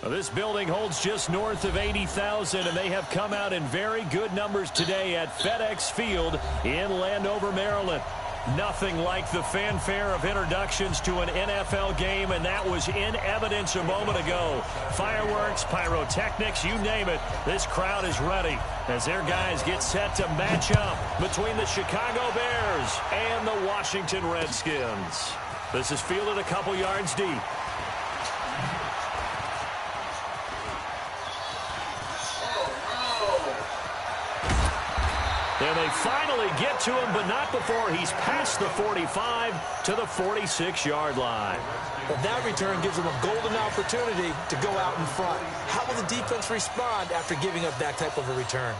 Well, this building holds just north of 80,000, and they have come out in very good numbers today at FedEx Field in Landover, Maryland. Nothing like the fanfare of introductions to an NFL game, and that was in evidence a moment ago. Fireworks, pyrotechnics, you name it, this crowd is ready as their guys get set to match up between the Chicago Bears and the Washington Redskins. This is fielded a couple yards deep. And they finally get to him, but not before he's past the 45 to the 46-yard line. Well, that return gives them a golden opportunity to go out in front. How will the defense respond after giving up that type of a return?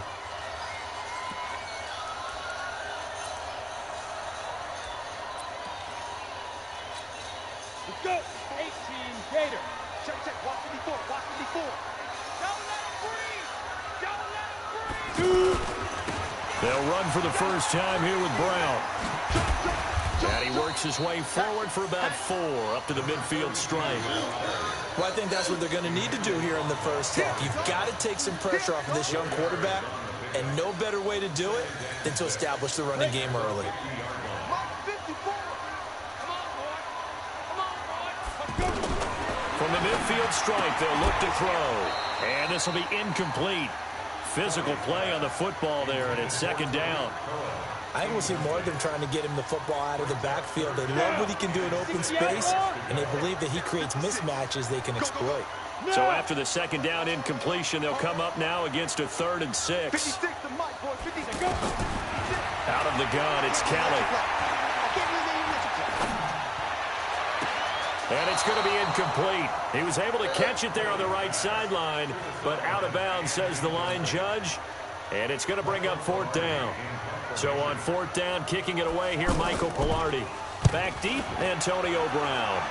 Let's go. 18 Gator. Check, watch 54, watch 54. Don't let him breathe. Don't let him breathe. They'll run for the first time here with Brown. And he works his way forward for about 4 up to the midfield stripe. Well, I think that's what they're going to need to do here in the first half. You've got to take some pressure off of this young quarterback, and no better way to do it than to establish the running game early. From the midfield stripe, they'll look to throw. And this will be incomplete. Physical play on the football there, and it's second down. I think we'll see more of them trying to get him the football out of the backfield. They love what he can do in open space, and they believe that he creates mismatches they can exploit. So after the second down incompletion, they'll come up now against a 3rd and 6. Out of the gun, it's Kelly. And it's going to be incomplete. He was able to catch it there on the right sideline, but out of bounds, says the line judge. And it's going to bring up 4th down. So on 4th down, kicking it away here, Michael Pilardi. Back deep, Antonio Brown.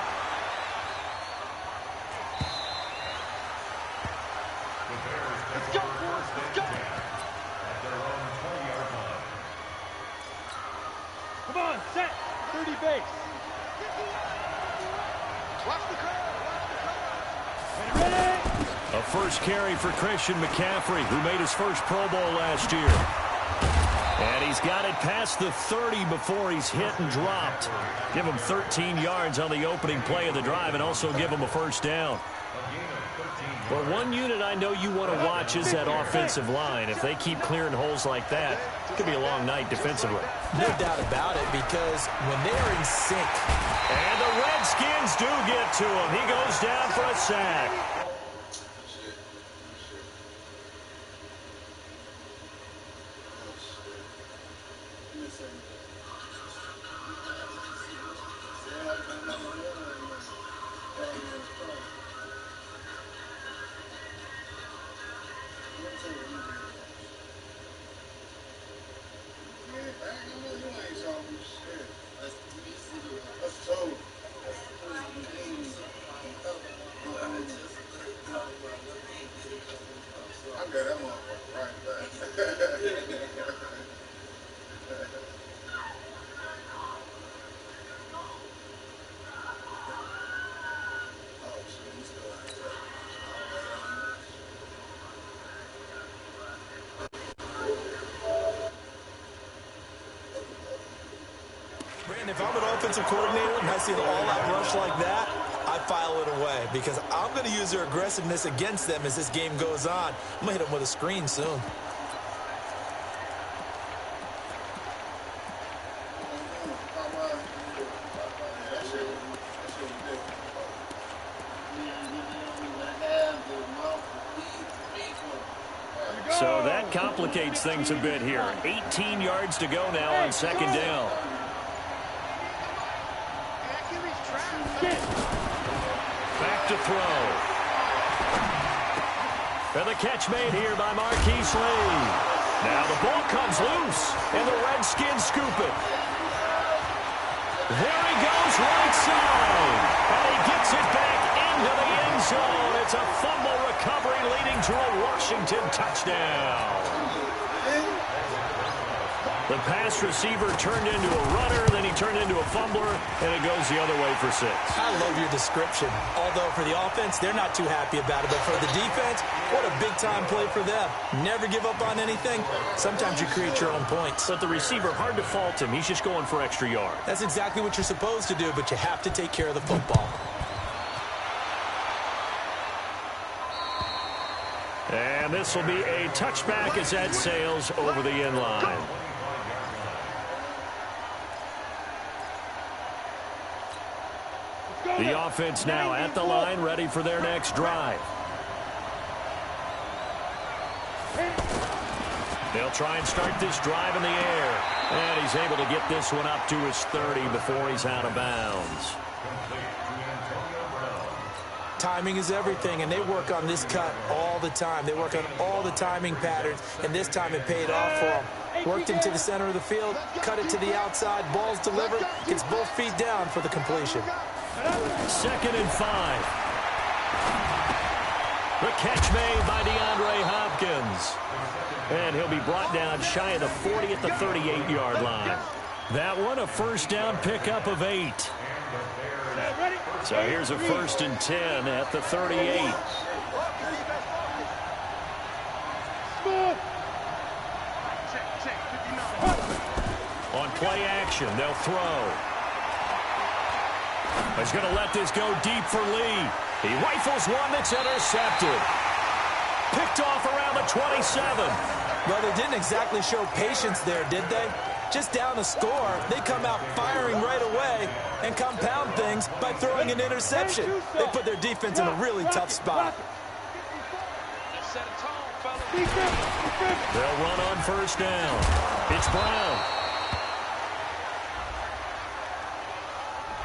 Let's go, boys. Let's go. Come on, set. 30 base. Watch the crowd. Ready? A first carry for Christian McCaffrey, who made his first Pro Bowl last year. And he's got it past the 30 before he's hit and dropped. Give him 13 yards on the opening play of the drive and also give him a first down. Well, one unit I know you want to watch is that offensive line. If they keep clearing holes like that, it could be a long night defensively. No doubt about it, because when they are in sync. And the Redskins do get to him. He goes down for a sack. If I'm an offensive coordinator and I see an all-out rush like that, I file it away because I'm going to use their aggressiveness against them as this game goes on. I'm going to hit them with a screen soon. So that complicates things a bit here. 18 yards to go now on second down. Back to throw. And the catch made here by Marquise Lee. Now the ball comes loose, and the Redskins scoop it. There he goes right side. And he gets it back into the end zone. It's a fumble recovery leading to a Washington touchdown. The pass receiver turned into a runner, then he turned into a fumbler, and it goes the other way for 6. I love your description. Although for the offense, they're not too happy about it. But for the defense, what a big-time play for them. Never give up on anything. Sometimes you create your own points. But the receiver, hard to fault him. He's just going for extra yard. That's exactly what you're supposed to do, but you have to take care of the football. And this will be a touchback as that sails over the end line. The offense now at the line, ready for their next drive. They'll try and start this drive in the air. And he's able to get this one up to his 30 before he's out of bounds. Timing is everything, and they work on this cut all the time. They work on all the timing patterns, and this time it paid off for them. Worked him to the center of the field, cut it to the outside, ball's delivered, gets both feet down for the completion. 2nd and 5. The catch made by DeAndre Hopkins. And he'll be brought down shy of the 40 at the 38-yard line. That one a first down pickup of 8. So here's a 1st and 10 at the 38. On play action, they'll throw. He's going to let this go deep for Lee. He rifles one that's intercepted. Picked off around the 27. Well, they didn't exactly show patience there, did they? Just down a score, they come out firing right away and compound things by throwing an interception. They put their defense in a really tough spot. They'll run on first down. It's Brown.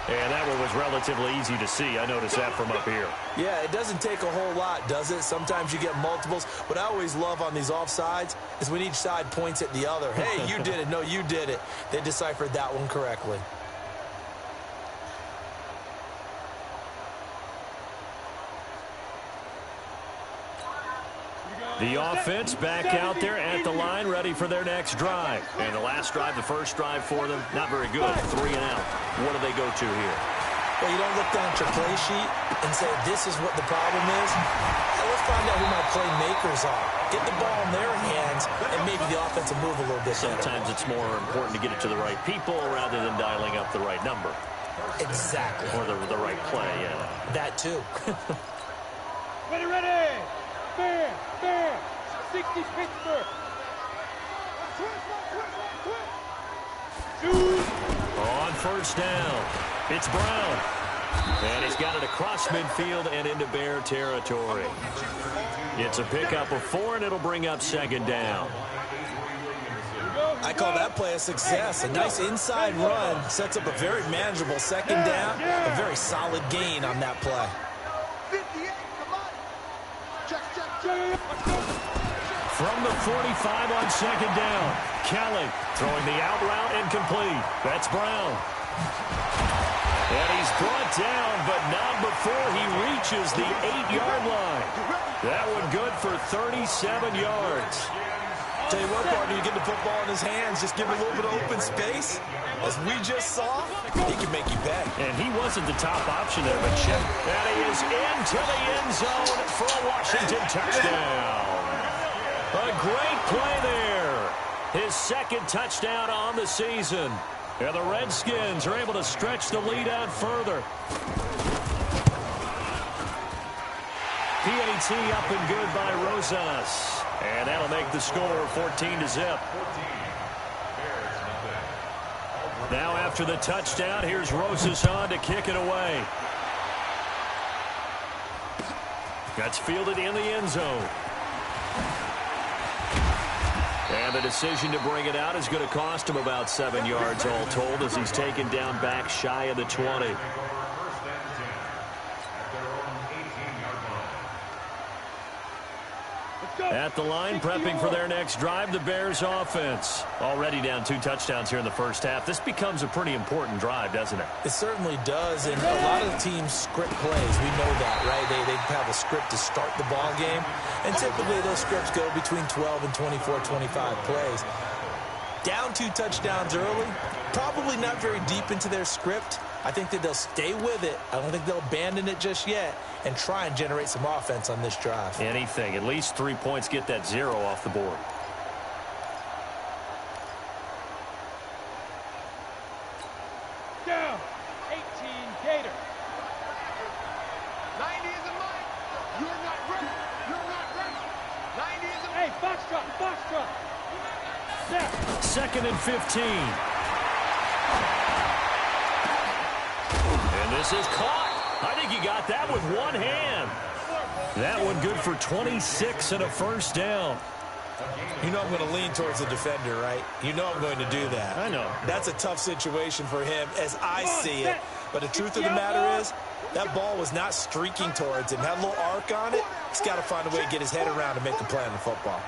And that one was relatively easy to see. I noticed that from up here. Yeah, it doesn't take a whole lot, does it? Sometimes you get multiples. What I always love on these offsides is when each side points at the other. Hey, you did it. No, you did it. They deciphered that one correctly. The offense back out there at the line, ready for their next drive. And the last drive, the first drive for them, not very good. 3 and out. What do they go to here? Well, you don't look down at your play sheet and say, this is what the problem is. Now, let's find out who my playmakers are. Get the ball in their hands, and maybe the offense will move a little bit better. Sometimes it's more important to get it to the right people rather than dialing up the right number. Exactly. Or the right play, yeah. That, too. Ready. Fair. 60 Pittsburgh. On first down, it's Brown. And he's got it across midfield and into Bear territory. It's a pickup of 4, and it'll bring up 2nd down. I call that play a success. A nice inside run sets up a very manageable 2nd down. A very solid gain on that play. From the 45 on 2nd down, Kelly throwing the out route incomplete. That's Brown. And he's brought down, but not before he reaches the 8-yard line. That one good for 37 yards. Tell you what, partner, you get the football in his hands, just give him a little bit of open space. As we just saw, he can make you pay. And he wasn't the top option there, but check. And he is into the end zone for a Washington touchdown. A great play there. His 2nd touchdown on the season. And the Redskins are able to stretch the lead out further. PAT up and good by Rosas. And that'll make the score 14-0. Now after the touchdown, here's Rosas on to kick it away. That's fielded in the end zone. And the decision to bring it out is going to cost him about 7 yards all told as he's taken down back shy of the 20. At the line, prepping for their next drive, the Bears offense. Already down 2 touchdowns here in the first half. This becomes a pretty important drive, doesn't it? It certainly does, and a lot of the teams script plays. We know that, right? They have a script to start the ball game, and typically those scripts go between 12 and 24, 25 plays. Down 2 touchdowns early, probably not very deep into their script. I think that they'll stay with it. I don't think they'll abandon it just yet and try and generate some offense on this drive. Anything. At least 3 points, get that 0 off the board. Down. 18 Gator. 90 is a mic. You're not ready. You're not ready. 90 is a mic. Hey, Foxtrot, Foxtrot. Snap. 2nd and 15. And this is caught. I think he got that with one hand. That one good for 26 and a first down. You know I'm going to lean towards the defender, right? You know I'm going to do that. I know. That's a tough situation for him as I see it. But the truth of the matter is, that ball was not streaking towards him. Had a little arc on it. He's got to find a way to get his head around and make a play on the football.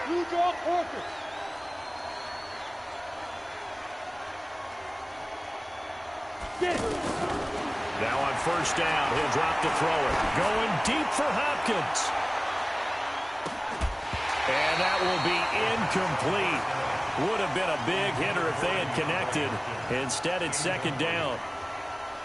Blue draw Parker. Get it. Now on first down, he'll drop to throw it. Going deep for Hopkins. And that will be incomplete. Would have been a big hitter if they had connected. Instead, it's 2nd down.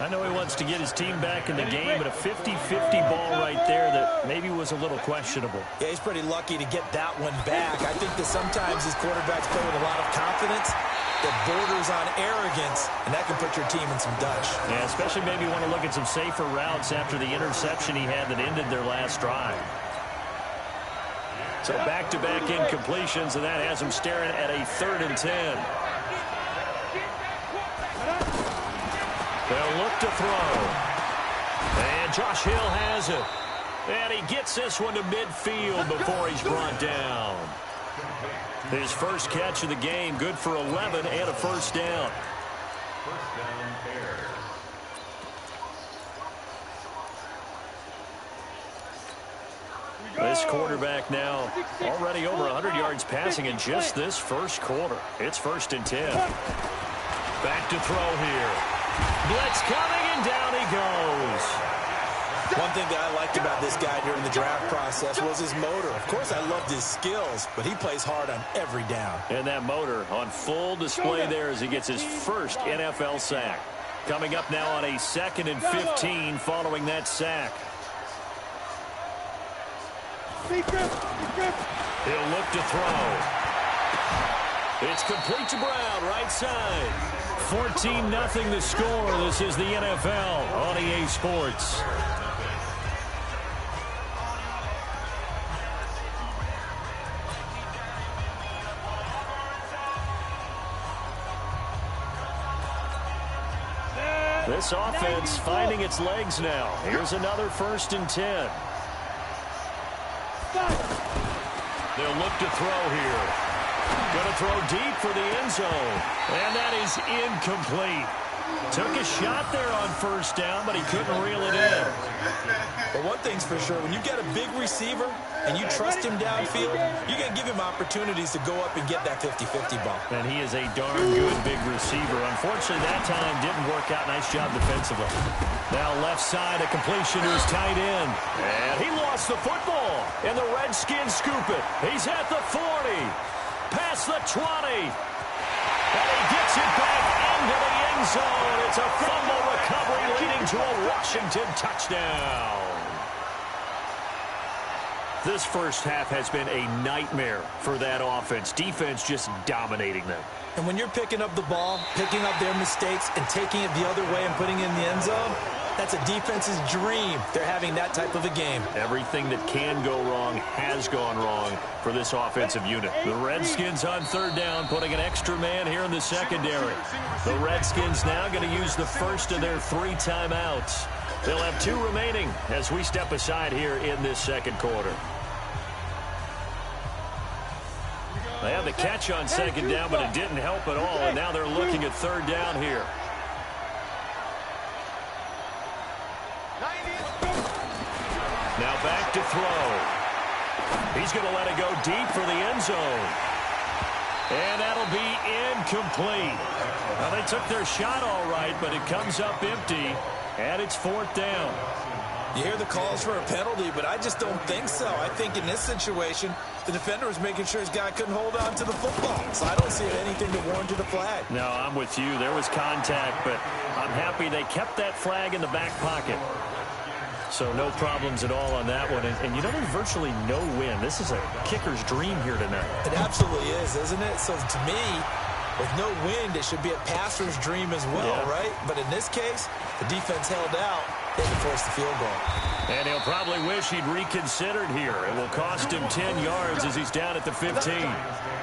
I know he wants to get his team back in the game, but a 50-50 ball right there that maybe was a little questionable. Yeah, he's pretty lucky to get that one back. I think that sometimes these quarterbacks play with a lot of confidence that borders on arrogance, and that can put your team in some dutch. Yeah, especially maybe want to look at some safer routes after the interception he had that ended their last drive. So back-to-back incompletions, and that has him staring at a 3rd and 10. They'll look to throw. And Josh Hill has it. And he gets this one to midfield before he's brought down. His first catch of the game, good for 11 and a first down. This quarterback now already over 100 yards passing in just this first quarter. It's 1st and 10. Back to throw here. Blitz coming, and down he goes. One thing that I liked about this guy during the draft process was his motor. Of course, I loved his skills, but he plays hard on every down. And that motor on full display there as he gets his first NFL sack. Coming up now on a 2nd and 15 following that sack. He'll look to throw. It's complete to Brown, right side. 14-0 the score. This is the NFL on EA Sports. This offense finding its legs now. Here's another 1st and 10. They'll look to throw here. Going to throw deep for the end zone. And that is incomplete. Took a shot there on first down, but he couldn't reel it in. But one thing's for sure, when you got a big receiver and you trust him downfield, you're going to give him opportunities to go up and get that 50-50 ball. And he is a darn good big receiver. Unfortunately, that time didn't work out. Nice job defensively. Now left side, a completion to his tight end. And he lost the football. And the Redskins scoop it. He's at the 40. Past the 20. And he gets it back into the end zone. It's a fumble recovery leading to a Washington touchdown. This first half has been a nightmare for that offense. Defense just dominating them. And when you're picking up the ball, picking up their mistakes, and taking it the other way and putting it in the end zone, that's a defense's dream. They're having that type of a game. Everything that can go wrong has gone wrong for this offensive unit. The Redskins on 3rd down, putting an extra man here in the secondary. The Redskins now going to use the first of their 3 timeouts. They'll have 2 remaining as we step aside here in this second quarter. They had the catch on 2nd down, but it didn't help at all, and now they're looking at 3rd down here. Now back to throw. He's going to let it go deep for the end zone. And that'll be incomplete. Well, they took their shot all right, but it comes up empty, and it's 4th down. You hear the calls for a penalty, but I just don't think so. I think in this situation, the defender was making sure his guy couldn't hold on to the football. So I don't see anything to warrant the flag. No, I'm with you. There was contact, but I'm happy they kept that flag in the back pocket. So no problems at all on that one. And you know, there's virtually no win. This is a kicker's dream here tonight. It absolutely is, isn't it? So to me, with no wind, it should be a passer's dream as well, right? But in this case, the defense held out. They had to force the field goal. And he'll probably wish he'd reconsidered here. It will cost him 10 yards as he's down at the 15.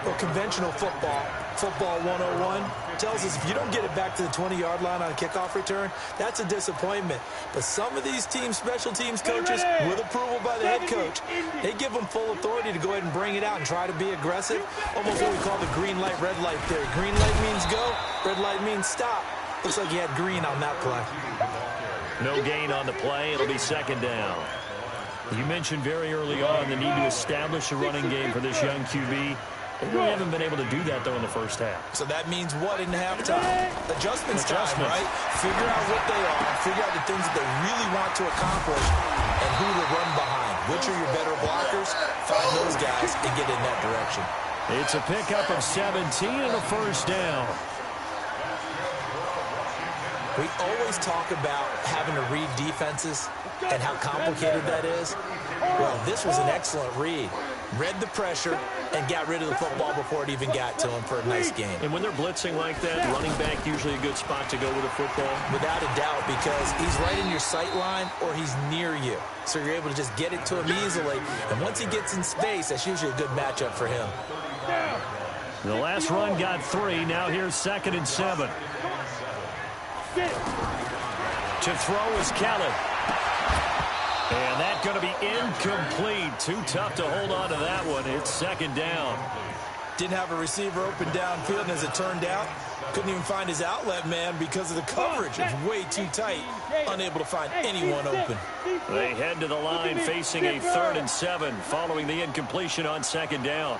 Well, conventional football 101, tells us if you don't get it back to the 20-yard line on a kickoff return, that's a disappointment. But some of these special teams coaches, with approval by the head coach, they give them full authority to go ahead and bring it out and try to be aggressive. Almost what we call the green light, red light theory. Green light means go, red light means stop. Looks like he had green on that play. No gain on the play. It'll be second down. You mentioned very early on the need to establish a running game for this young QB. They really haven't been able to do that, though, in the first half. So that means what in halftime? Adjustments time, right? Figure out what they are, figure out the things that they really want to accomplish, and who to run behind. Which are your better blockers? Find those guys and get in that direction. It's a pickup of 17 and a first down. We always talk about having to read defenses and how complicated that is. Well, this was an excellent read. Read the pressure and got rid of the football before it even got to him for a nice game. And when they're blitzing like that, running back usually a good spot to go with a football? Without a doubt, because he's right in your sight line or he's near you. So you're able to just get it to him easily. And once he gets in space, that's usually a good matchup for him. The last run got 3. Now here's 2nd and 7. To throw is Kelly. And that's going to be incomplete. Too tough to hold on to that one. It's second down. Didn't have a receiver open downfield, and as it turned out, couldn't even find his outlet man because of the coverage. It was way too tight. Unable to find anyone open. They head to the line facing a 3rd and 7 following the incompletion on second down.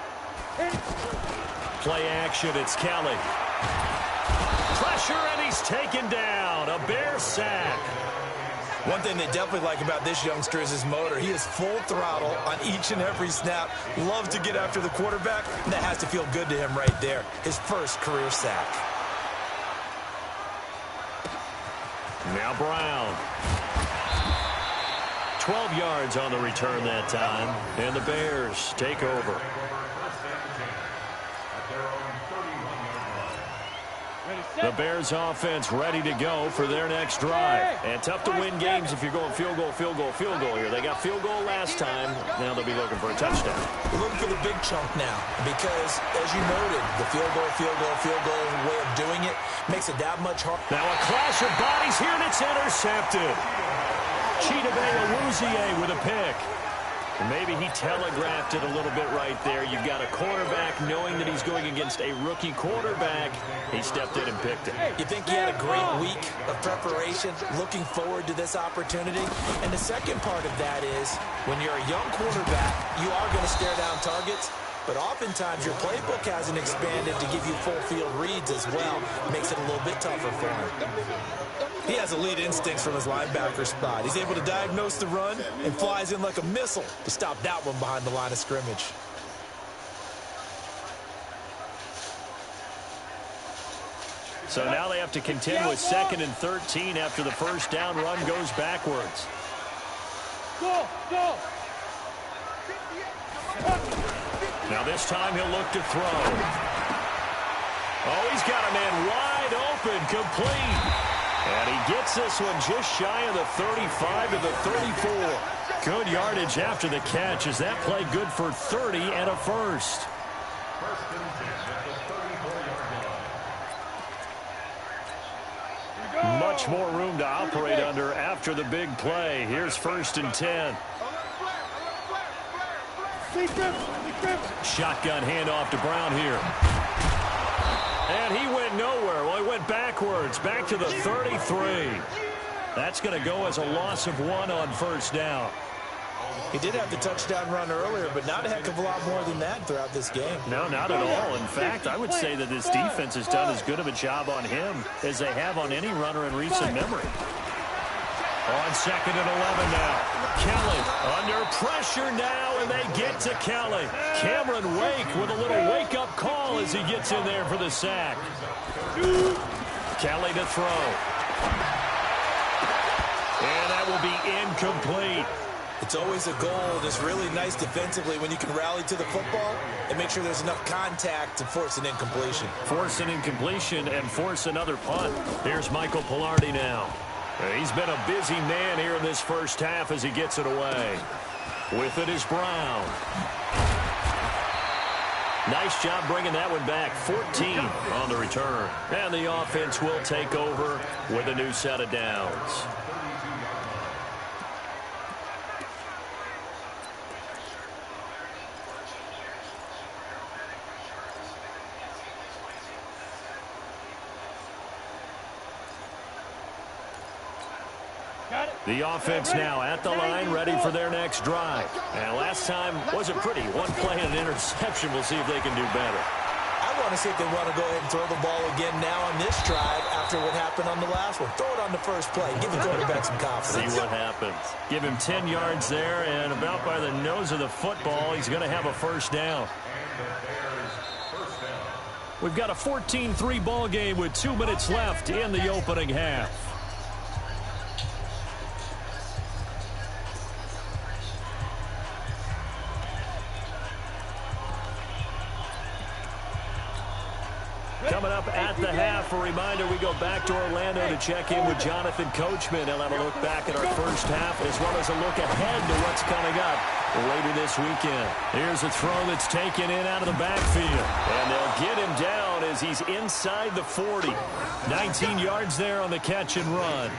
Play action, it's Kelly. Pressure, and he's taken down. A Bear sack. One thing they definitely like about this youngster is his motor. He is full throttle on each and every snap. Loves to get after the quarterback, and that has to feel good to him right there. His first career sack. Now Brown. 12 yards on the return that time, and the Bears take over. The Bears offense ready to go for their next drive. And tough to win games if you're going field goal here. They got field goal last time. Now they'll be looking for a touchdown. We're looking for the big chunk now because, as you noted, the field goal way of doing it makes it that much harder. Now a clash of bodies here, and it's intercepted. Chidobe Awuzie with a pick. Maybe he telegraphed it a little bit right there. You've got a quarterback knowing that he's going against a rookie quarterback. He stepped in and picked it. You think he had a great week of preparation, looking forward to this opportunity? And the second part of that is, when you're a young quarterback, you are going to stare down targets, but oftentimes your playbook hasn't expanded to give you full field reads as well. Makes it a little bit tougher for him. He has elite instincts from his linebacker spot. He's able to diagnose the run and flies in like a missile to stop that one behind the line of scrimmage. So now they have to contend with 2nd and 13 after the first down run goes backwards. Go! Now this time he'll look to throw. Oh, he's got a man wide open, complete. And he gets this one just shy of the 35 to the 34. Good yardage after the catch. Is that play good for 30 and a first? Much more room to operate under after the big play. Here's 1st and 10. Shotgun handoff to Brown here. And he went nowhere. Well, he went backwards, back to the 33. That's going to go as a loss of 1 on first down. He did have the touchdown run earlier, but not a heck of a lot more than that throughout this game. No, not at all. In fact, I would say that this defense has done as good of a job on him as they have on any runner in recent memory. On 2nd and 11 now. Kelly under pressure now, and they get to Kelly. Cameron Wake with a little wake-up call as he gets in there for the sack. Kelly to throw. And that will be incomplete. It's always a goal that's really nice defensively when you can rally to the football and make sure there's enough contact to force an incompletion. Force an incompletion and force another punt. Here's Michael Pilardi now. He's been a busy man here in this first half as he gets it away. With it is Brown. Nice job bringing that one back. 14 on the return. And the offense will take over with a new set of downs. The offense now at the line, ready for their next drive. And last time wasn't pretty. One play and an interception. We'll see if they can do better. I want to see if they want to go ahead and throw the ball again now on this drive after what happened on the last one. Throw it on the first play. Give the quarterback some confidence. See what happens. Give him 10 yards there, and about by the nose of the football, he's going to have a first down. We've got a 14-3 ball game with 2 minutes left in the opening half. Coming up at the half, a reminder, we go back to Orlando to check in with Jonathan Coachman. He'll have a look back at our first half as well as a look ahead to what's coming up later this weekend. Here's a throw that's taken in out of the backfield. And they'll get him down as he's inside the 40. 19 yards there on the catch and run.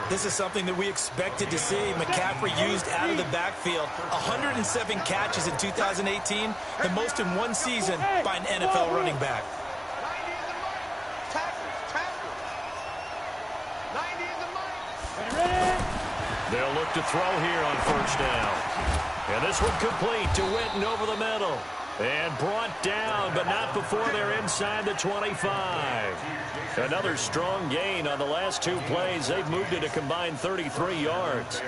This is something that we expected to see. McCaffrey used out of the backfield. 107 catches in 2018, the most in one season by an NFL running back. 90 in the money. They'll look to throw here on first down. And this one complete to Witten over the middle. And brought down, but not before they're inside the 25. Another strong gain on the last 2 plays. They've moved it a combined 33 yards.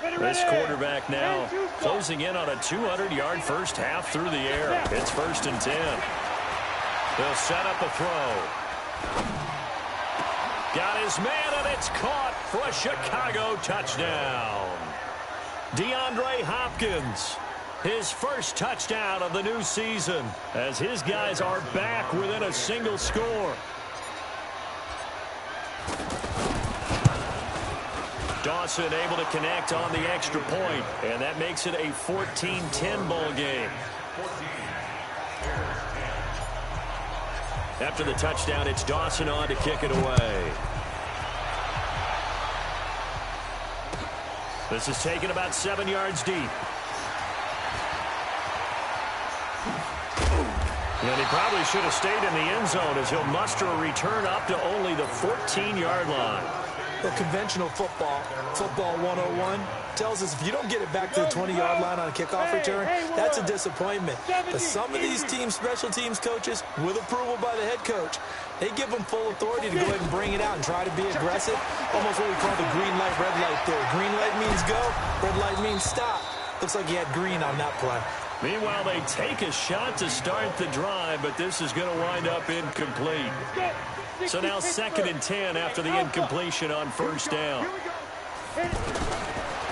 This quarterback now closing in on a 200-yard first half through the air. It's 1st and 10. They'll set up a throw. Got his man, and it's caught for a Chicago touchdown. DeAndre Hopkins, his first touchdown of the new season, as his guys are back within a single score. Dawson able to connect on the extra point, and that makes it a 14-10 ball game. After the touchdown, it's Dawson on to kick it away. This is taken about 7 yards deep. And he probably should have stayed in the end zone as he'll muster a return up to only the 14-yard line. Well, conventional football 101, tells us if you don't get it back to the 20-yard line on a kickoff return, that's a disappointment. But some of these teams, special teams coaches, with approval by the head coach, they give them full authority to go ahead and bring it out and try to be aggressive. Almost what we call the green light, red light theory. Green light means go, red light means stop. Looks like he had green on that play. Meanwhile, they take a shot to start the drive, but this is going to wind up incomplete. So now 2nd and 10 after the incompletion on first down.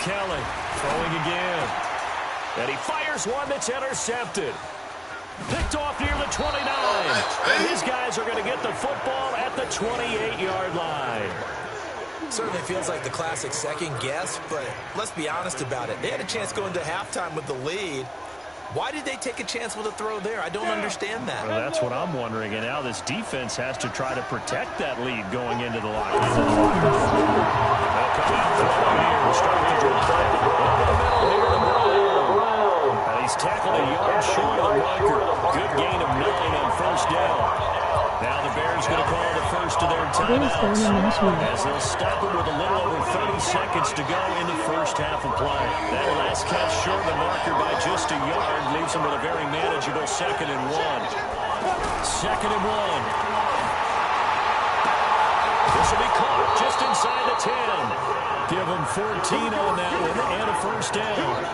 Kelly throwing again. And he fires one that's intercepted. Picked off near the 29. And his guys are going to get the football at the 28-yard line. Certainly feels like the classic second guess, but let's be honest about it. They had a chance going to halftime with the lead. Why did they take a chance with a throw there? I don't understand that. Well, that's what I'm wondering. And now this defense has to try to protect that lead going into the locker room. They'll come out throwing here to start the drive. Over the middle here to Brown. And he's tackled a yard short of the marker. Good gain of 9 on first down. Now the Bears going to call the first of their timeouts as they'll stop it with a little over 30 seconds to go in the first half of play. That last catch short of the marker by just a yard leaves them with a very manageable 2nd and 1. 2nd and 1. This inside the 10. Give them 14 on that one and a first down.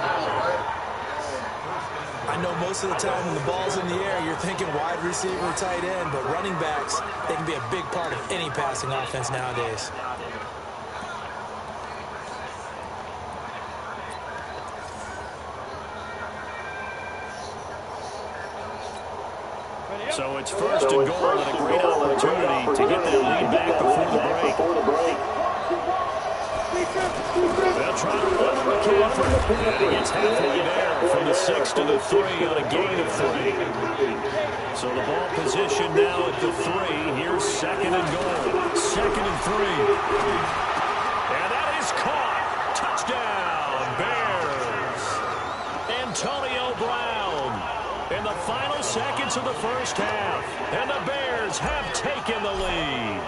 I know most of the time when the ball's in the air, you're thinking wide receiver, tight end, but running backs, they can be a big part of any passing offense nowadays. So it's first and goal and a great opportunity to get that lead back before the break. They'll try to run McCaffrey. And he gets halfway there from the 6 to the 3 on a gain of 3. So the ball position now at the 3. Here's second and goal. Second and 3. And that is caught. Touchdown, Bears. Antonio Brown. In the final seconds of the first half. And the Bears have taken the lead.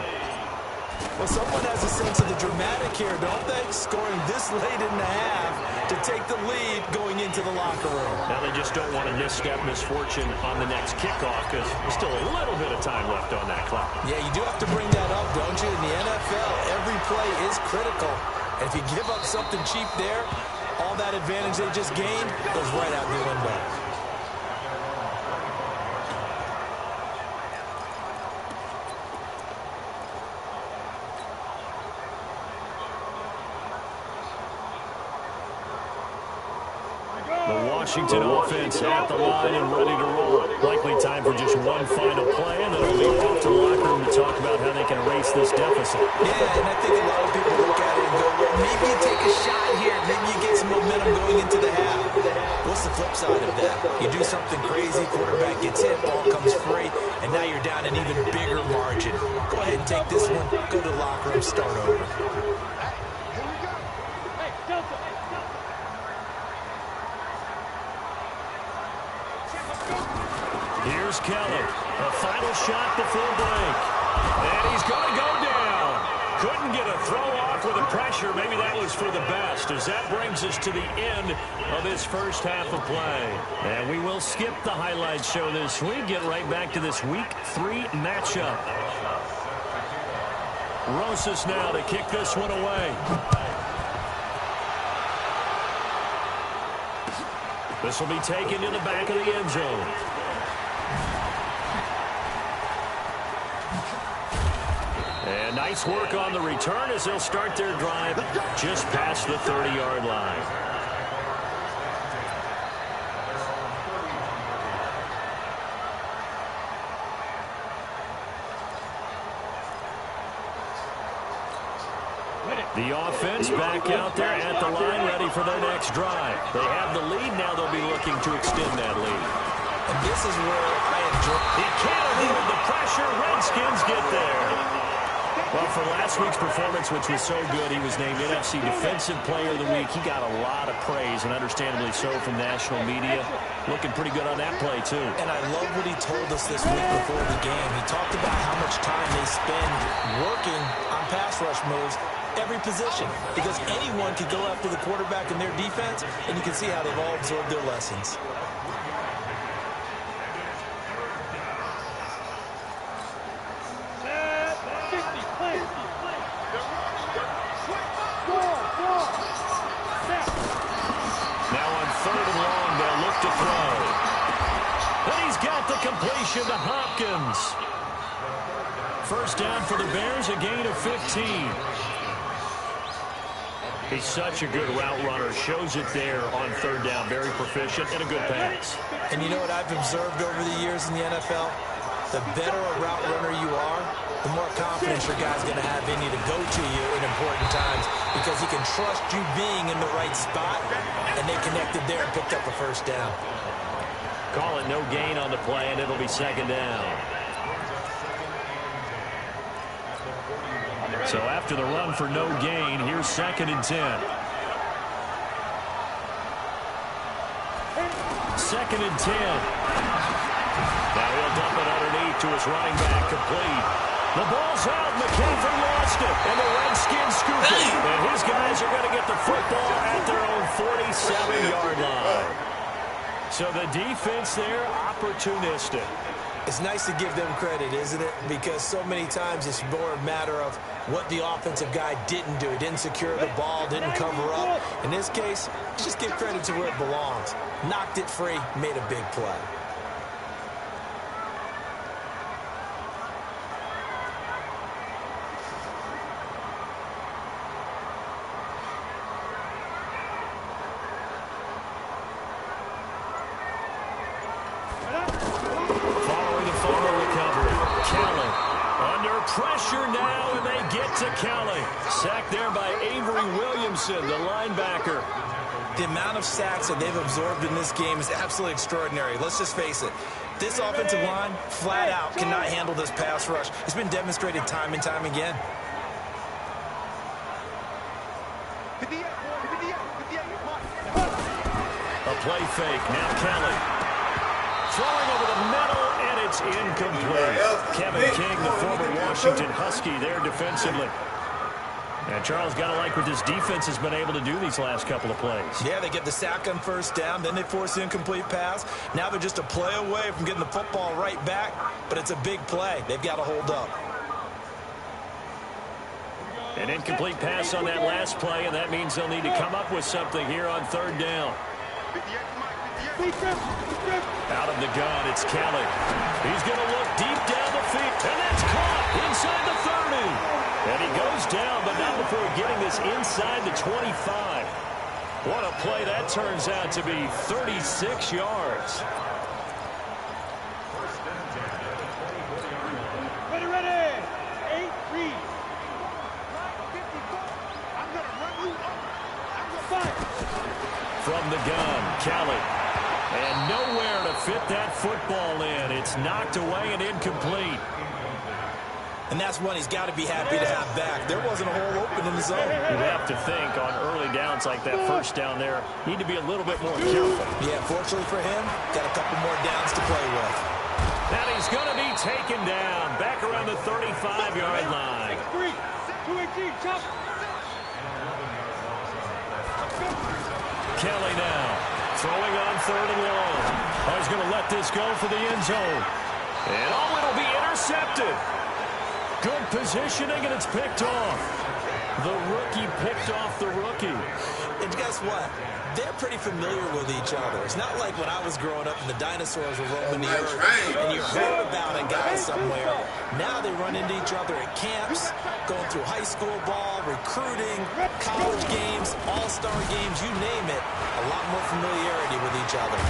Well, someone has a sense of the dramatic here, don't they? Scoring this late in the half to take the lead going into the locker room. Now they just don't want to misstep misfortune on the next kickoff because there's still a little bit of time left on that clock. Yeah, you do have to bring that up, don't you? In the NFL, every play is critical. And if you give up something cheap there, all that advantage they just gained goes right out the window. Washington offense at the line and ready to roll. Likely time for just one final play, and then they'll leave off to the locker room to talk about how they can erase this deficit. Yeah, and I think a lot of people look at it and go, well, maybe you take a shot here. Maybe you get some momentum going into the half. What's the flip side of that? You do something crazy, quarterback gets hit, ball comes free, and now you're down an even bigger margin. Go ahead and take this one, go to the locker room, start over. Here's Keller. A final shot before break. And he's going to go down. Couldn't get a throw off with the pressure. Maybe that was for the best, as that brings us to the end of this first half of play. And we will skip the highlight show this week. Get right back to this Week 3 matchup. Rosas now to kick this one away. This will be taken to the back of the end zone. And nice work on the return as they'll start their drive just past the 30-yard line. The offense back out there at the line, ready for their next drive. They have the lead. Now they'll be looking to extend that lead. And this is where I enjoy. He can't avoid the pressure. Redskins get there. Well, for last week's performance, which was so good, he was named NFC Defensive Player of the Week. He got a lot of praise, and understandably so, from national media. Looking pretty good on that play, too. And I love what he told us this week before the game. He talked about how much time they spend working on pass rush moves, every position. Because anyone could go after the quarterback in their defense, and you can see how they've all absorbed their lessons. Completion to Hopkins. First down for the Bears, a gain of 15. He's such a good route runner. Shows it there on third down. Very proficient and a good pass. And you know what I've observed over the years in the NFL? The better a route runner you are, the more confidence your guy's going to have in you to go to you in important times because he can trust you being in the right spot, and they connected there and picked up a first down. Call it no gain on the play, and it'll be second down. So after the run for no gain, here's second and 10. Second and 10. Now he'll dump it underneath to his running back, complete. The ball's out. McCaffrey lost it, and the Redskins scoop it. And his guys are going to get the football at their own 47-yard line. So the defense there, opportunistic. It's nice to give them credit, isn't it? Because so many times it's more a matter of what the offensive guy didn't do. He didn't secure the ball, didn't cover up. In this case, just give credit to where it belongs. Knocked it free, made a big play. Pressure now, and they get to Kelly. Sacked there by Avery Williamson, the linebacker. The amount of sacks that they've absorbed in this game is absolutely extraordinary. Let's just face it. This offensive line, flat out, cannot handle this pass rush. It's been demonstrated time and time again. A play fake. Now Kelly. Throwing over the middle, and it's incomplete. Kevin King, the former Washington Husky, there defensively. And Charles, got to like what this defense has been able to do these last couple of plays. Yeah, they get the sack on first down, then they force the incomplete pass. Now they're just a play away from getting the football right back, but it's a big play. They've got to hold up. An incomplete pass on that last play, and that means they'll need to come up with something here on third down. Out of the gun, it's Kelly. He's going to look deep down the field, and that's caught inside the 30. And he goes down, but not before getting this inside the 25. What a play that turns out to be, 36 yards. Ready. 8-3. I'm going to run you up. I'm going to fight. From the gun, Kelly. And nowhere to fit that football in. It's knocked away and incomplete. And that's one he's got to be happy to have back. There wasn't a hole open in the zone. You have to think on early downs like that first down there, need to be a little bit more careful. Yeah, fortunately for him, got a couple more downs to play with. And he's going to be taken down back around the 35-yard line. 3, 2-18, chop. Kelly now throwing on third and long. He's going to let this go for the end zone. And it'll be intercepted. Good positioning, and it's picked off. The rookie picked off the rookie. And guess what? They're pretty familiar with each other. It's not like when I was growing up and the dinosaurs were roaming the earth and you heard about a guy somewhere. Now they run into each other at camps, going through high school ball, recruiting, college games, all-star games, you name it. A lot more familiarity with each other.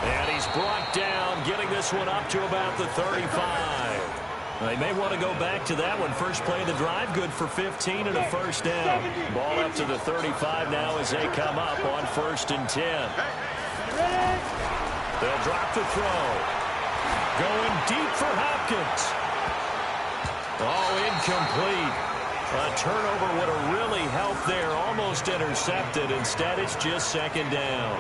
And he's brought down, getting this one up to about the 35. They may want to go back to that one. First play of the drive, good for 15 and a first down. Ball up to the 35 now as they come up on 1st and 10. They'll drop the throw. Going deep for Hopkins. Oh, incomplete. A turnover would have really helped there. Almost intercepted. Instead, it's just second down.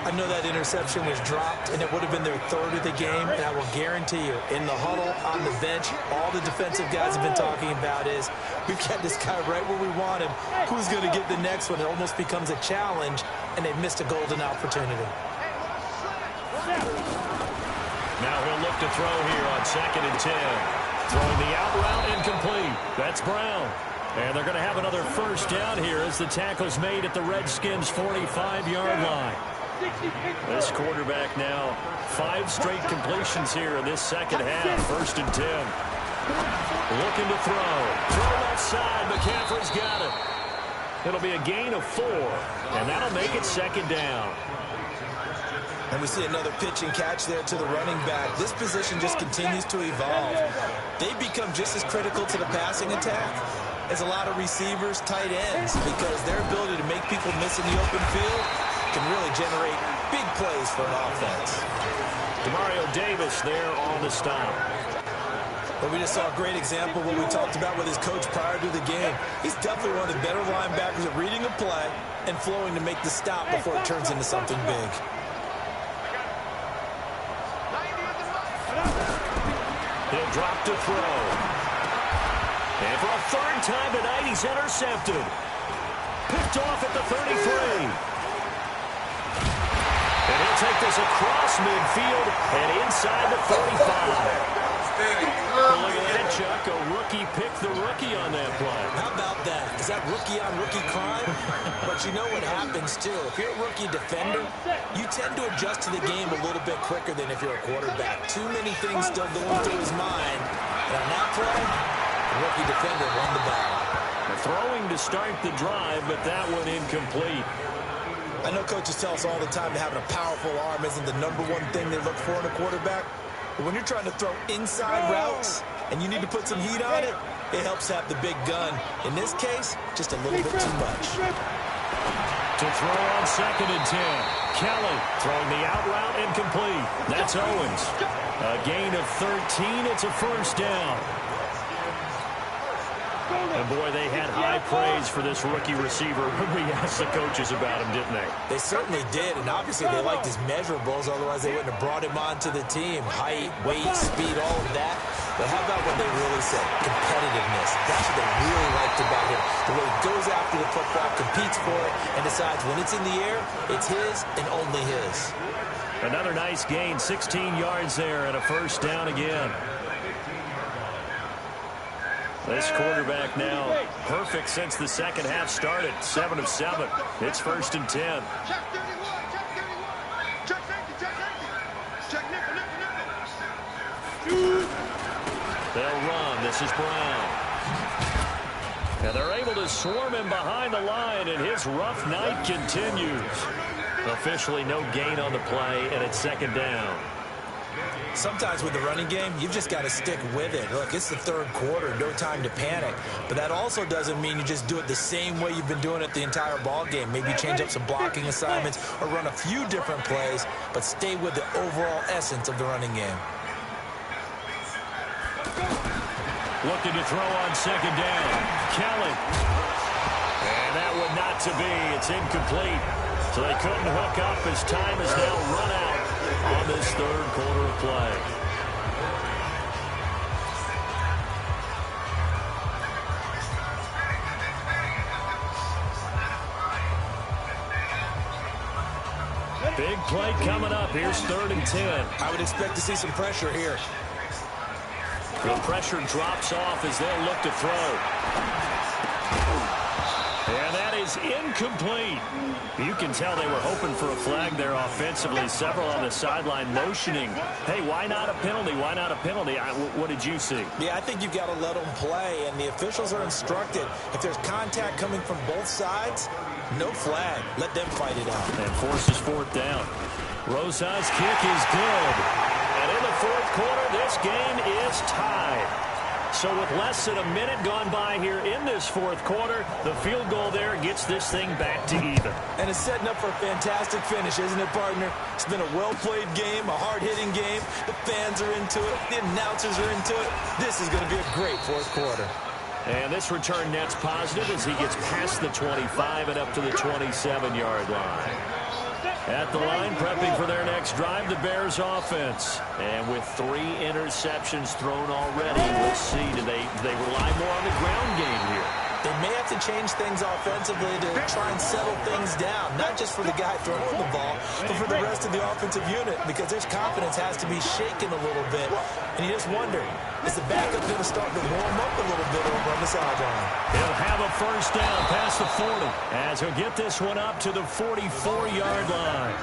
I know that interception was dropped, and it would have been their third of the game, and I will guarantee you, in the huddle, on the bench, all the defensive guys have been talking about is, we've got this guy right where we want him. Who's going to get the next one? It almost becomes a challenge, and they've missed a golden opportunity. Now he'll look to throw here on 2nd and 10. Throwing the out route incomplete. That's Brown. And they're going to have another first down here as the tackle's made at the Redskins' 45-yard line. This quarterback now, 5 straight completions here in this second half. 1st and 10. Looking to throw. Throw left side. McCaffrey's got it. It'll be a gain of 4, and that'll make it second down. And we see another pitch and catch there to the running back. This position just continues to evolve. They become just as critical to the passing attack as a lot of receivers, tight ends, because their ability to make people miss in the open field can really generate big plays for an offense. Demario Davis there on the stop. But we just saw a great example of what we talked about with his coach prior to the game. He's definitely one of the better linebackers at reading a play and flowing to make the stop before it turns into something big. He'll drop to throw. And for a 3rd time tonight, he's intercepted. Picked off at the 33. And it's take this across midfield and inside the 45. Well, look at that, Chuck. A rookie picked the rookie on that play. How about that? Is that rookie-on-rookie crime? But you know what happens, too. If you're a rookie defender, you tend to adjust to the game a little bit quicker than if you're a quarterback. Too many things still going through his mind. And on that play, the rookie defender won the battle. Throwing to start the drive, but that one incomplete. I know coaches tell us all the time that having a powerful arm isn't the #1 thing they look for in a quarterback. But when you're trying to throw inside routes and you need to put some heat on it, it helps have the big gun. In this case, just a little bit too much. To throw on 2nd and 10. Kelly throwing the out route incomplete. That's Owens. A gain of 13. It's a first down. And, boy, they had high praise for this rookie receiver when we asked the coaches about him, didn't they? They certainly did, and obviously they liked his measurables, otherwise they wouldn't have brought him onto the team. Height, weight, speed, all of that. But how about what they really said? Competitiveness. That's what they really liked about him. The way he goes after the football, competes for it, and decides when it's in the air, it's his and only his. Another nice gain, 16 yards there, and a first down again. This quarterback now perfect since the second half started. 7 of 7. It's 1st and 10. Check 31, check 31. Check safety, check safety. Check nickel. They'll run. This is Brown. And they're able to swarm him behind the line, and his rough night continues. Officially no gain on the play, and it's 2nd down. Sometimes with the running game, you've just got to stick with it. Look, it's the 3rd quarter, no time to panic. But that also doesn't mean you just do it the same way you've been doing it the entire ball game. Maybe change up some blocking assignments or run a few different plays, but stay with the overall essence of the running game. Looking to throw on 2nd down. Kelly. And that one not to be. It's incomplete. So they couldn't hook up as time has now run out on this 3rd quarter of play. Big play coming up. Here's 3rd and 10. I would expect to see some pressure here. The pressure drops off as they'll look to throw. And that is incomplete. You can tell they were hoping for a flag there offensively. Several on the sideline motioning. Hey, why not a penalty? Why not a penalty? What did you see? Yeah, I think you've got to let them play, and the officials are instructed. If there's contact coming from both sides, no flag. Let them fight it out. And forces 4th down. Rosa's kick is good. And in the 4th quarter, this game is tied. So with less than a minute gone by here in this 4th quarter, the field goal there gets this thing back to even. And it's setting up for a fantastic finish, isn't it, partner? It's been a well-played game, a hard-hitting game. The fans are into it. The announcers are into it. This is going to be a great 4th quarter. And this return net's positive as he gets past the 25 and up to the 27-yard line. At the line, prepping for their next drive, the Bears offense. And with 3 interceptions thrown already, we'll see. Do they rely more on the ground game here? They may have to change things offensively to try and settle things down, not just for the guy throwing the ball, but for the rest of the offensive unit, because their confidence has to be shaken a little bit. And you just wonder, is the backup going to start to warm up a little bit over on the sideline? He'll have a first down past the 40 as he'll get this one up to the 44-yard line.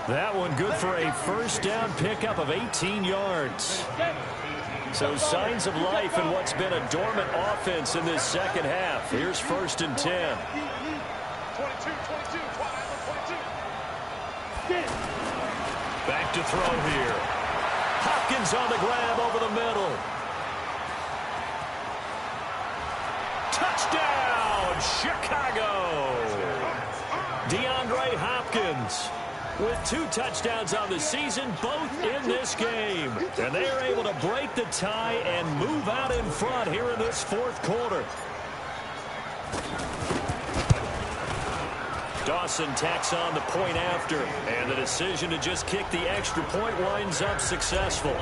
That one good for a first down pickup of 18 yards. So signs of life in what's been a dormant offense in this second half. Here's 1st and 10. 22, 22. Back to throw here. Hopkins on the grab over the middle. Touchdown, Chicago. DeAndre Hopkins with 2 touchdowns on the season, both in this game. And they are able to break the tie and move out in front here in this 4th quarter. Dawson tacks on the point after, and the decision to just kick the extra point winds up successful.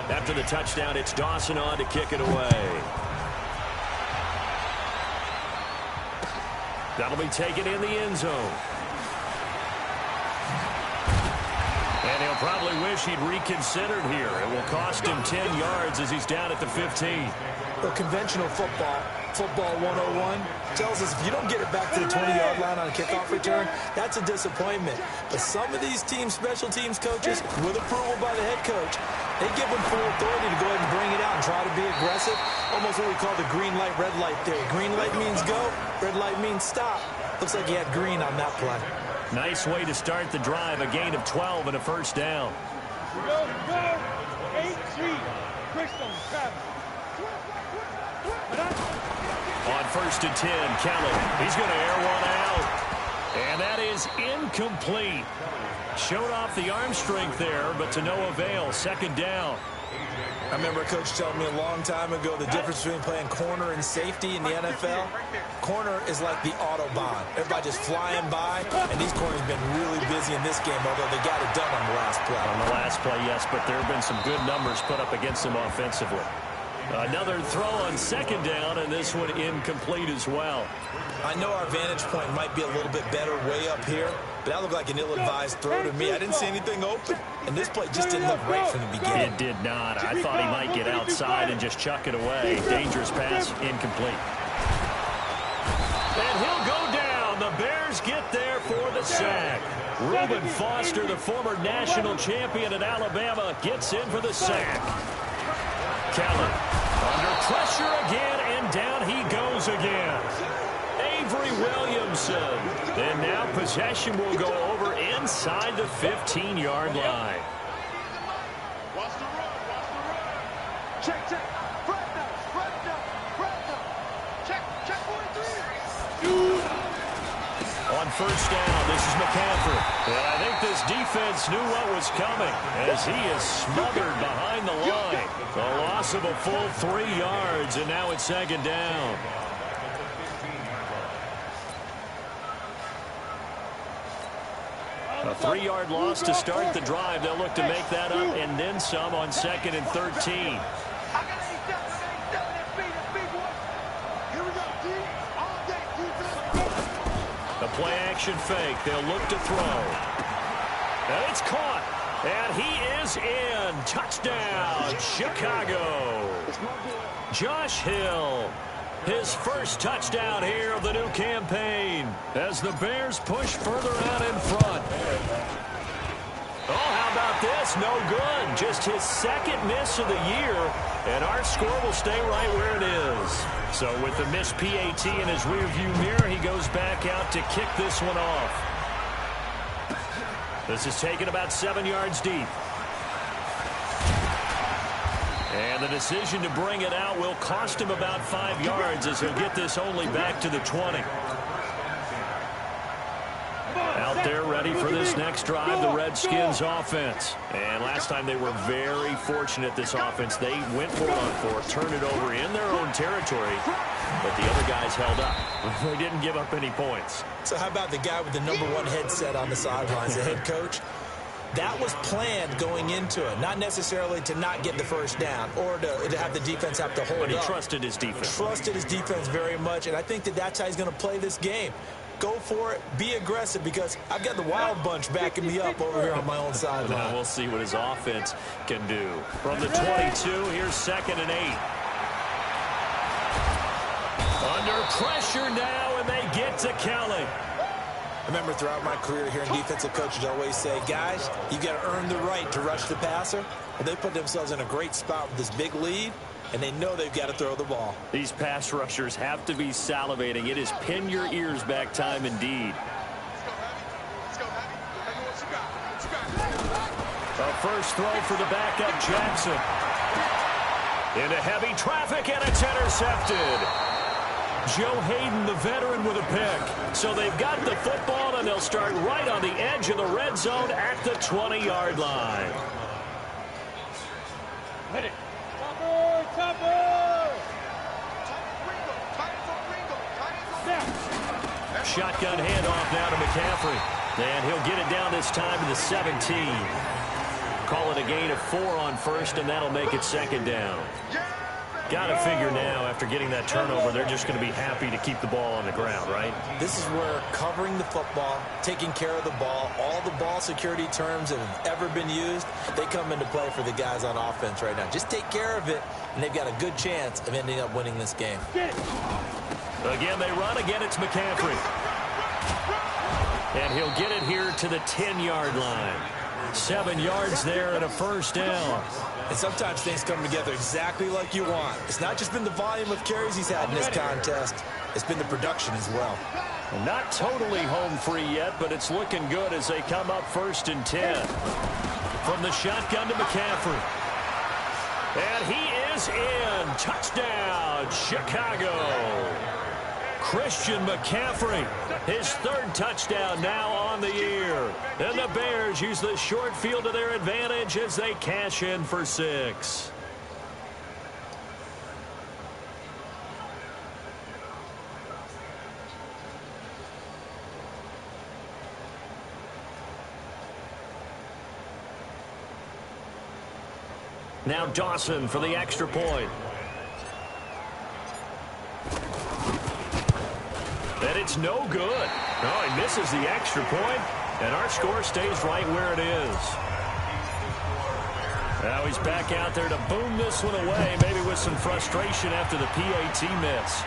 After the touchdown, it's Dawson on to kick it away. That'll be taken in the end zone. And he'll probably wish he'd reconsidered here. It will cost him 10 yards as he's down at the 15. Well, conventional football 101, tells us if you don't get it back to the 20-yard line on a kickoff return, that's a disappointment. But some of these special teams coaches, with approval by the head coach, they give them full authority to go ahead and bring it out and try to be aggressive. Almost what we call the green light, red light theory. Green light means go, red light means stop. Looks like he had green on that play. Nice way to start the drive, a gain of 12 and a first down. Go, 8-3. Crystal, Travis. On 1st and 10, Kelly. He's going to air one out. And that is incomplete. Showed off the arm strength there, but to no avail. 2nd down. I remember a coach telling me a long time ago the difference between playing corner and safety in the NFL. Corner is like the Autobahn. Everybody just flying by, and these corners have been really busy in this game, although they got it done on the last play. On the last play, yes, but there have been some good numbers put up against them offensively. Another throw on 2nd down, and this one incomplete as well. I know our vantage point might be a little bit better way up here, but that looked like an ill-advised throw to me. I didn't see anything open, and this play just didn't look right from the beginning. It did not. I thought he might get outside and just chuck it away. Dangerous pass, incomplete. And he'll go down. The Bears get there for the sack. Reuben Foster, the former national champion at Alabama, gets in for the sack. Kelly under pressure again, and down he goes again. Avery Williamson. And now possession will go over inside the 15-yard line. Watch the run. Check. Front down. Check 43. On 1st down, this is McCaffrey. And I think this defense knew what was coming as he is smothered behind the line. A loss of a full 3 yards, and now it's 2nd down. A 3-yard loss to start the drive. They'll look to make that up and then some on 2nd and 13. The play action fake. They'll look to throw. And it's caught. And he is in. Touchdown, Chicago. Josh Hill. His first touchdown here of the new campaign as the Bears push further out in front. Oh, how about this? No good. Just his 2nd miss of the year, and our score will stay right where it is. So with the missed PAT in his rearview mirror, he goes back out to kick this one off. This is taken about 7 yards deep. And the decision to bring it out will cost him about 5 yards as he'll get this only back to the 20. Out there ready for this next drive, the Redskins offense. And last time they were very fortunate, this offense. They went for it on 4th, turned it over in their own territory, but the other guys held up. They didn't give up any points. So how about the guy with the #1 headset on the sidelines, the head coach? That was planned going into it, not necessarily to not get the first down or to have the defense have to hold up. But he trusted his defense. Trusted his defense very much, and I think that's how he's going to play this game. Go for it, be aggressive, because I've got the Wild Bunch backing me up over here on my own sideline. Now we'll see what his offense can do. From the 22, here's 2nd and 8. Under pressure now, and they get to Kelly. I remember throughout my career hearing defensive coaches always say, guys, you got to earn the right to rush the passer. And they put themselves in a great spot with this big lead, and they know they've got to throw the ball. These pass rushers have to be salivating. It is pin your ears back time indeed. A first throw for the backup Jackson. Into heavy traffic, and it's intercepted. Joe Hayden, the veteran, with a pick. So they've got the football, and they'll start right on the edge of the red zone at the 20-yard line. Hit it. Shotgun handoff now to McCaffrey. And he'll get it down this time to the 17. Call it a gain of 4 on 1st, and that'll make it 2nd down. Got to figure now, after getting that turnover, they're just going to be happy to keep the ball on the ground, right? This is where covering the football, taking care of the ball, all the ball security terms that have ever been used, they come into play for the guys on offense right now. Just take care of it, and they've got a good chance of ending up winning this game. Again, they run. Again, it's McCaffrey. And he'll get it here to the 10-yard line. 7 yards there and a first down. And sometimes things come together exactly like you want. It's not just been the volume of carries he's had in this contest. It's been the production as well. Not totally home free yet, but it's looking good as they come up 1st and 10. From the shotgun to McCaffrey. And he is in. Touchdown, Chicago. Christian McCaffrey, his 3rd touchdown now on the year. And the Bears use the short field to their advantage as they cash in for 6. Now Dawson for the extra point. And it's no good. Oh, he misses the extra point, and our score stays right where it is. Now he's back out there to boom this one away, maybe with some frustration after the PAT miss.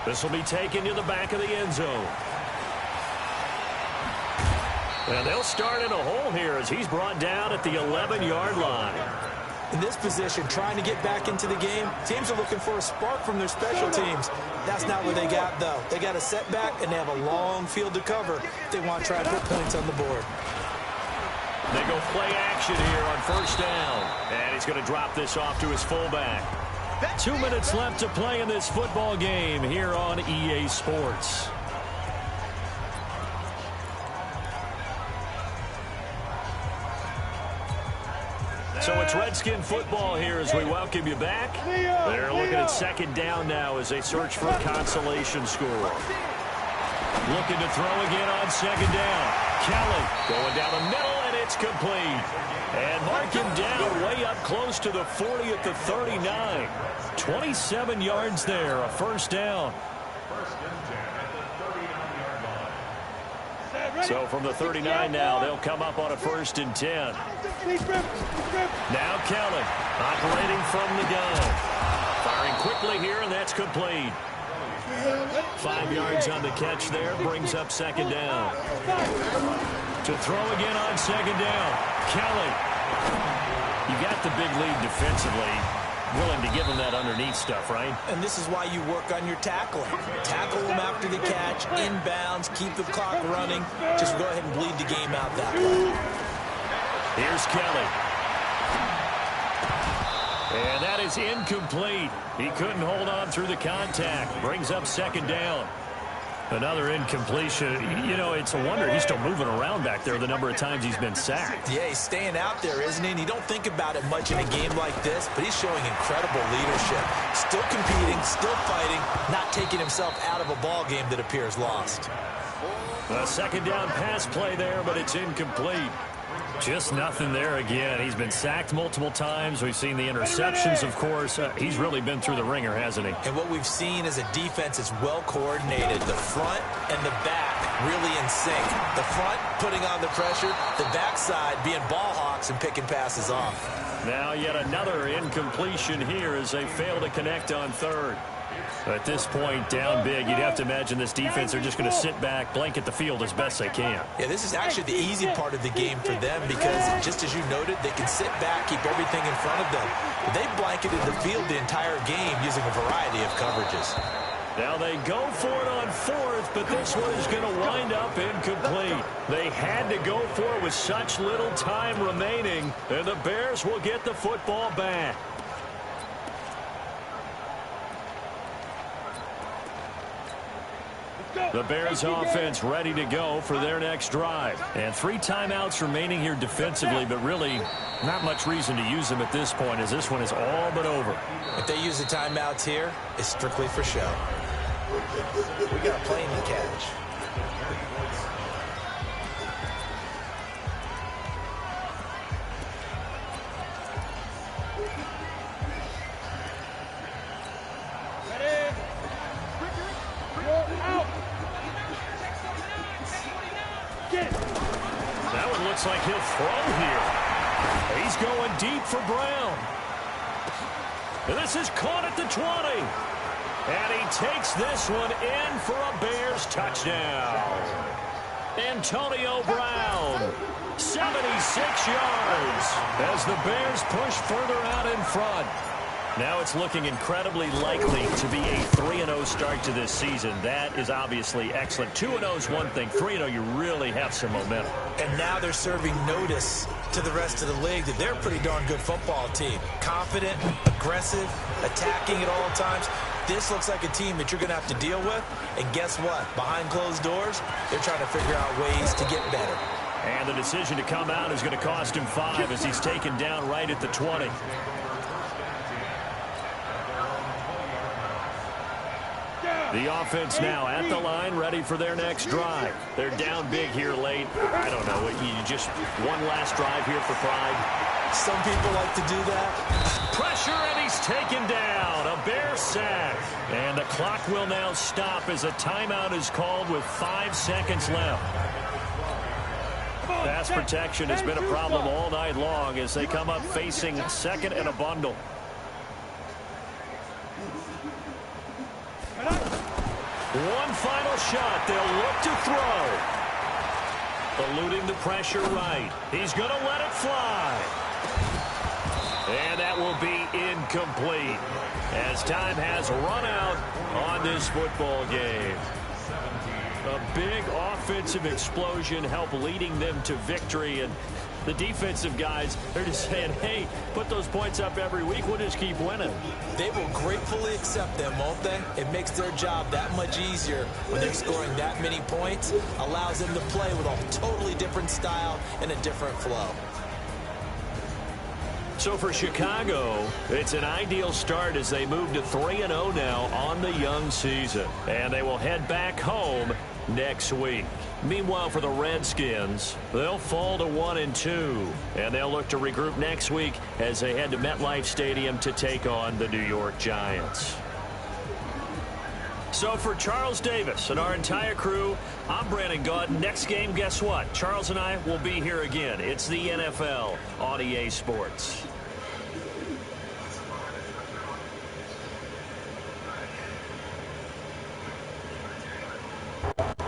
This will be taken to the back of the end zone. And they'll start in a hole here as he's brought down at the 11-yard line. In this position, trying to get back into the game, teams are looking for a spark from their special teams. That's not what they got, though. They got a setback, and they have a long field to cover if they want to try and put points on the board. They go play action here on 1st down. And he's going to drop this off to his fullback. 2 minutes left to play in this football game here on EA Sports. So it's Redskin football here as we welcome you back. They're looking at 2nd down now as they search for a consolation score. Looking to throw again on 2nd down. Kelly going down the middle, and it's complete. And mark him down way up close to the 40 at the 39. 27 yards there, a 1st down. So from the 39 now, they'll come up on a 1st and 10. Now Kelly operating from the gun. Firing quickly here, and that's complete. 5 yards on the catch there, brings up 2nd down. To throw again on 2nd down. Kelly. You got the big lead defensively. Willing to give him that underneath stuff, right? And this is why you work on your tackling. Tackle them after the catch, inbounds, keep the clock running. Just go ahead and bleed the game out that way. Here's Kelly. And that is incomplete. He couldn't hold on through the contact. Brings up 2nd down. Another incompletion. You know, it's a wonder he's still moving around back there the number of times he's been sacked. Yeah, he's staying out there, isn't he? And you don't think about it much in a game like this, but he's showing incredible leadership. Still competing, still fighting, not taking himself out of a ball game that appears lost. A 2nd down pass play there, but it's incomplete. Just nothing there again. He's been sacked multiple times. We've seen the interceptions, of course. He's really been through the ringer, hasn't he? And what we've seen is a defense that's well coordinated. The front and the back really in sync. The front putting on the pressure, the backside being ball hawks and picking passes off. Now yet another incompletion here as they fail to connect on 3rd. At this point, down big, you'd have to imagine this defense are just going to sit back, blanket the field as best they can. Yeah, this is actually the easy part of the game for them because, just as you noted, they can sit back, keep everything in front of them. But they blanketed the field the entire game using a variety of coverages. Now they go for it on 4th, but this one is going to wind up incomplete. They had to go for it with such little time remaining, and the Bears will get the football back. The Bears offense ready to go for their next drive. And 3 timeouts remaining here defensively, but really not much reason to use them at this point as this one is all but over. If they use the timeouts here, it's strictly for show. We got a plane to catch. Looks like he'll throw here. He's going deep for Brown. And this is caught at the 20. And he takes this one in for a Bears touchdown. Antonio Brown, 76 yards as the Bears push further out in front. Now it's looking incredibly likely to be a 3-0 start to this season. That is obviously excellent. 2-0 is one thing. 3-0, you really have some momentum. And now they're serving notice to the rest of the league that they're a pretty darn good football team. Confident, aggressive, attacking at all times. This looks like a team that you're going to have to deal with. And guess what? Behind closed doors, they're trying to figure out ways to get better. And the decision to come out is going to cost him 5 as he's taken down right at the 20. The offense now at the line, ready for their next drive. They're down big here late. I don't know. You just one last drive here for pride. Some people like to do that. Pressure, and he's taken down. A Bear sack. And the clock will now stop as a timeout is called with 5 seconds left. Pass protection has been a problem all night long as they come up facing second and a bundle. One final shot. They'll look to throw. Eluding the pressure right. He's going to let it fly. And that will be incomplete as time has run out on this football game. A big offensive explosion helped leading them to victory, and the defensive guys, they're just saying, hey, put those points up every week. We'll just keep winning. They will gratefully accept them, won't they? It makes their job that much easier when they're scoring that many points. Allows them to play with a totally different style and a different flow. So for Chicago, it's an ideal start as they move to 3-0 now on the young season. And they will head back home next week. Meanwhile, for the Redskins, they'll fall to 1-2. And they'll look to regroup next week as they head to MetLife Stadium to take on the New York Giants. So for Charles Davis and our entire crew, I'm Brandon Gaud. Next game, guess what? Charles and I will be here again. It's the NFL on EA Sports.